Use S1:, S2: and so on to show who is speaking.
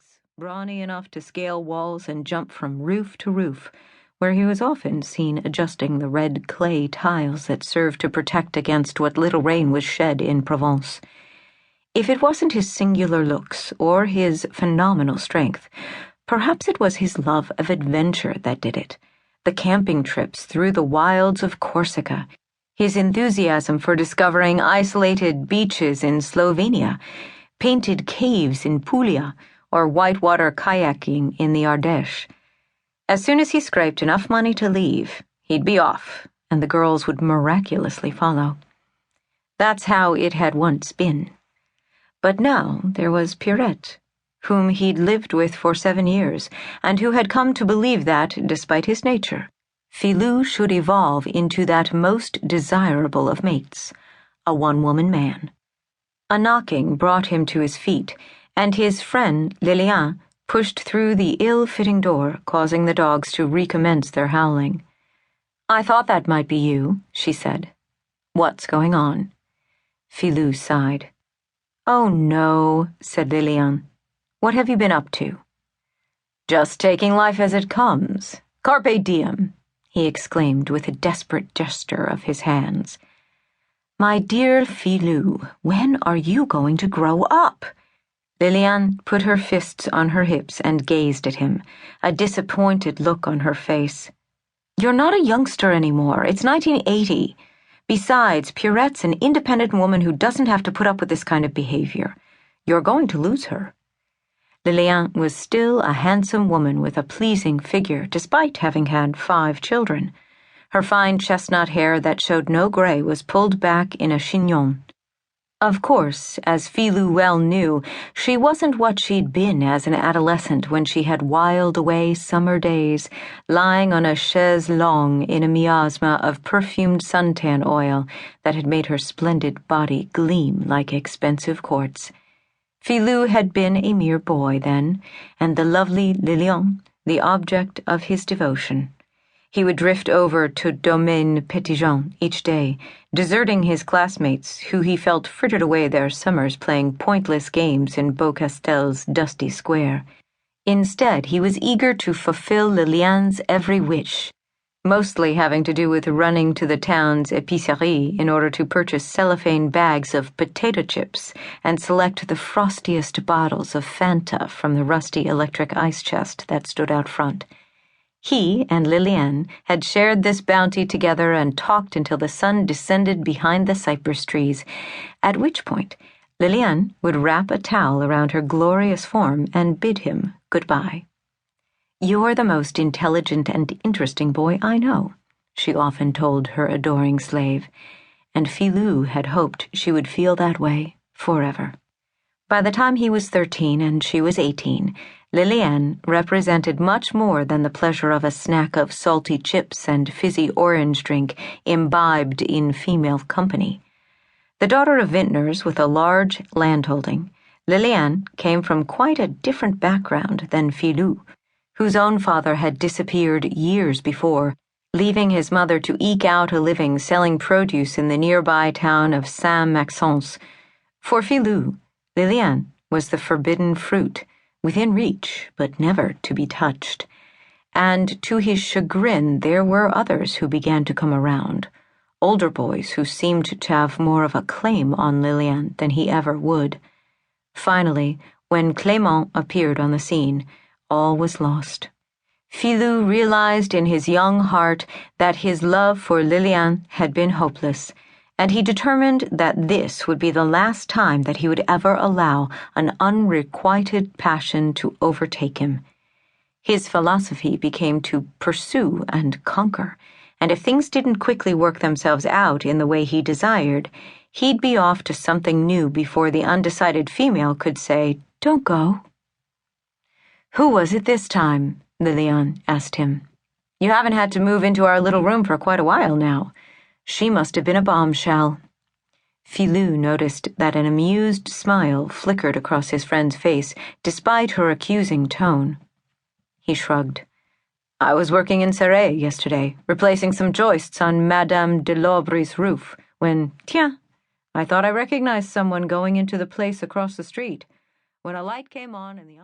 S1: legs, brawny enough to scale walls and jump from roof to roof, where he was often seen adjusting the red clay tiles that served to protect against what little rain was shed in Provence. If it wasn't his singular looks or his phenomenal strength, perhaps it was his love of adventure that did it. The camping trips through the wilds of Corsica, his enthusiasm for discovering isolated beaches in Slovenia, painted caves in Puglia, or whitewater kayaking in the Ardèche. As soon as he scraped enough money to leave, he'd be off, and the girls would miraculously follow. That's how it had once been. But now there was Pierrette, whom he'd lived with for 7 years, and who had come to believe that, despite his nature, Philou should evolve into that most desirable of mates, a one-woman man. A knocking brought him to his feet, and his friend, Lilian, pushed through the ill-fitting door, causing the dogs to recommence their howling. "I thought that might be you," she said. "What's going on?" Philou sighed. "Oh, no," said Lilian. "What have you been up to?" "Just taking life as it comes. Carpe diem," he exclaimed with a desperate gesture of his hands. "My dear Philou, when are you going to grow up?" Lilian put her fists on her hips and gazed at him, a disappointed look on her face. "You're not a youngster anymore. It's 1980. Besides, Pierrette's an independent woman who doesn't have to put up with this kind of behavior. You're going to lose her." Lilian was still a handsome woman with a pleasing figure, despite having had 5 children. Her fine chestnut hair that showed no gray was pulled back in a chignon. Of course, as Philou well knew, she wasn't what she'd been as an adolescent when she had whiled away summer days, lying on a chaise longue in a miasma of perfumed suntan oil that had made her splendid body gleam like expensive quartz. Philou had been a mere boy then, and the lovely Lilian the object of his devotion. He would drift over to Domaine Petitjean each day, deserting his classmates who he felt frittered away their summers playing pointless games in Beaucastel's dusty square. Instead, he was eager to fulfill Lilian's every wish, mostly having to do with running to the town's épicerie in order to purchase cellophane bags of potato chips and select the frostiest bottles of Fanta from the rusty electric ice chest that stood out front. He and Lilian had shared this bounty together and talked until the sun descended behind the cypress trees, at which point Lilian would wrap a towel around her glorious form and bid him goodbye. "You're the most intelligent and interesting boy I know," she often told her adoring slave, and Philou had hoped she would feel that way forever. By the time he was 13 and she was 18, Lilian represented much more than the pleasure of a snack of salty chips and fizzy orange drink imbibed in female company. The daughter of vintners with a large landholding, Lilian came from quite a different background than Philou, whose own father had disappeared years before, leaving his mother to eke out a living selling produce in the nearby town of Saint-Maxence. For Philou, Lilian was the forbidden fruit, within reach, but never to be touched. And to his chagrin, there were others who began to come around, older boys who seemed to have more of a claim on Lilian than he ever would. Finally, when Clément appeared on the scene, all was lost. Philou realized in his young heart that his love for Lilian had been hopeless, and he determined that this would be the last time that he would ever allow an unrequited passion to overtake him. His philosophy became to pursue and conquer, and if things didn't quickly work themselves out in the way he desired, he'd be off to something new before the undecided female could say, "Don't go." "Who was it this time?" Lilian asked him. "You haven't had to move into our little room for quite a while now. She must have been a bombshell." Philou noticed that an amused smile flickered across his friend's face, despite her accusing tone. He shrugged. "I was working in Serre yesterday, replacing some joists on Madame de l'Aubry's roof, when, tiens, I thought I recognized someone going into the place across the street. When a light came on in the